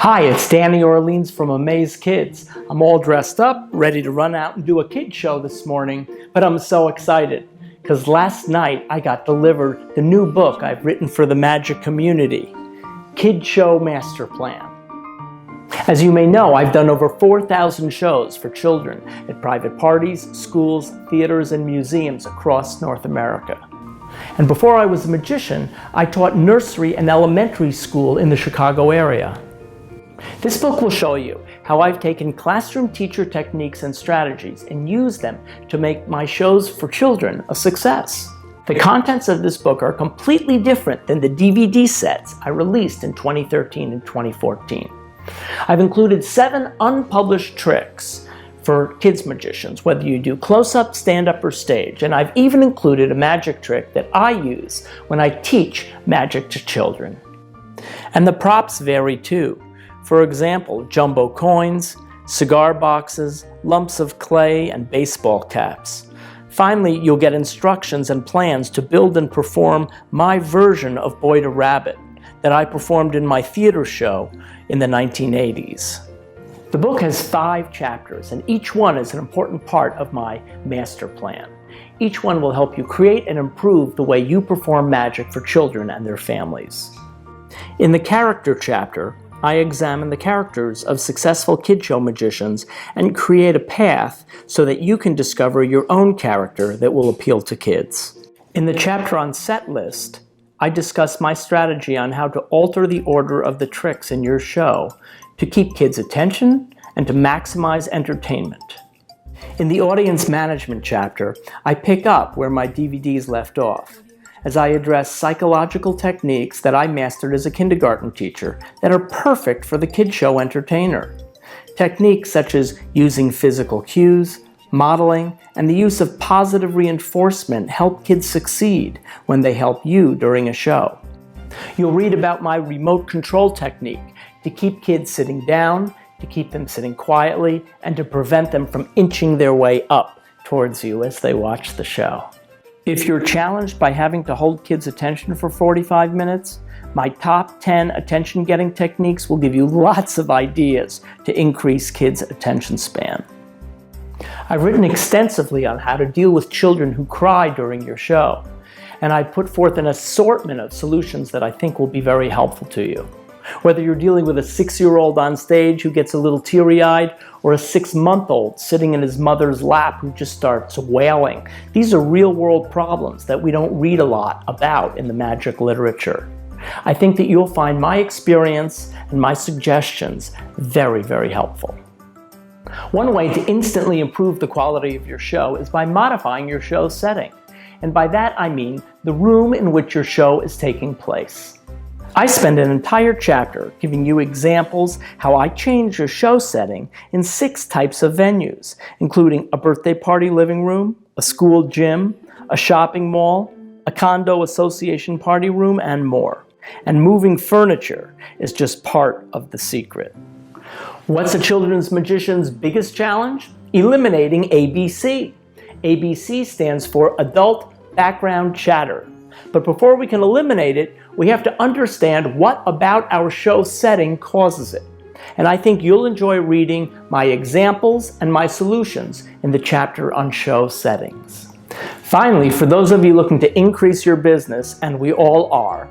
Hi, it's Danny Orleans from Amaze Kids. I'm all dressed up, ready to run out and do a kid show this morning, but I'm so excited because last night I got delivered the new book I've written for the magic community, Kid Show Masterplan. As you may know, I've done over 4,000 shows for children at private parties, schools, theaters, and museums across North America. And before I was a magician, I taught nursery and elementary school in the Chicago area. This book will show you how I've taken classroom teacher techniques and strategies and used them to make my shows for children a success. The contents of this book are completely different than the DVD sets I released in 2013 and 2014. I've included 7 unpublished tricks for kids magicians, whether you do close-up, stand-up, or stage, and I've even included a magic trick that I use when I teach magic to children. And the props vary too. For example, jumbo coins, cigar boxes, lumps of clay, and baseball caps. Finally, you'll get instructions and plans to build and perform my version of Boy to Rabbit that I performed in my theater show in the 1980s. The book has 5 chapters, and each one is an important part of my master plan. Each one will help you create and improve the way you perform magic for children and their families. In the character chapter, I examine the characters of successful kid show magicians and create a path so that you can discover your own character that will appeal to kids. In the chapter on set list, I discuss my strategy on how to alter the order of the tricks in your show to keep kids' attention and to maximize entertainment. In the audience management chapter, I pick up where my DVDs left off, as I address psychological techniques that I mastered as a kindergarten teacher that are perfect for the kid show entertainer. Techniques such as using physical cues, modeling, and the use of positive reinforcement help kids succeed when they help you during a show. You'll read about my remote control technique to keep kids sitting down, to keep them sitting quietly, and to prevent them from inching their way up towards you as they watch the show. If you're challenged by having to hold kids' attention for 45 minutes, my top 10 attention-getting techniques will give you lots of ideas to increase kids' attention span. I've written extensively on how to deal with children who cry during your show, and I put forth an assortment of solutions that I think will be very helpful to you. Whether you're dealing with a 6-year-old on stage who gets a little teary-eyed or a 6-month-old sitting in his mother's lap who just starts wailing, these are real-world problems that we don't read a lot about in the magic literature. I think that you'll find my experience and my suggestions very, very helpful. One way to instantly improve the quality of your show is by modifying your show setting. And by that I mean the room in which your show is taking place. I spend an entire chapter giving you examples how I change your show setting in 6 types of venues, including a birthday party living room, a school gym, a shopping mall, a condo association party room, and more. And moving furniture is just part of the secret. What's a children's magician's biggest challenge? Eliminating ABC. ABC stands for Adult Background Chatter. But before we can eliminate it, we have to understand what about our show setting causes it. And I think you'll enjoy reading my examples and my solutions in the chapter on show settings. Finally, for those of you looking to increase your business, and we all are,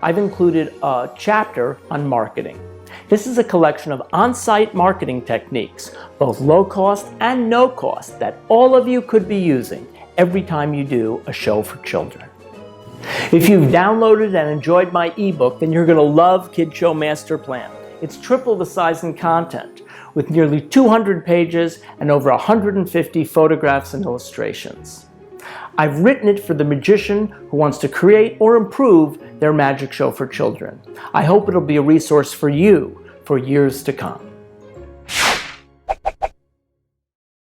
I've included a chapter on marketing. This is a collection of on-site marketing techniques, both low cost and no cost, that all of you could be using every time you do a show for children. If you've downloaded and enjoyed my ebook, then you're going to love Kid Show Master Plan. It's triple the size and content, with nearly 200 pages and over 150 photographs and illustrations. I've written it for the magician who wants to create or improve their magic show for children. I hope it'll be a resource for you for years to come.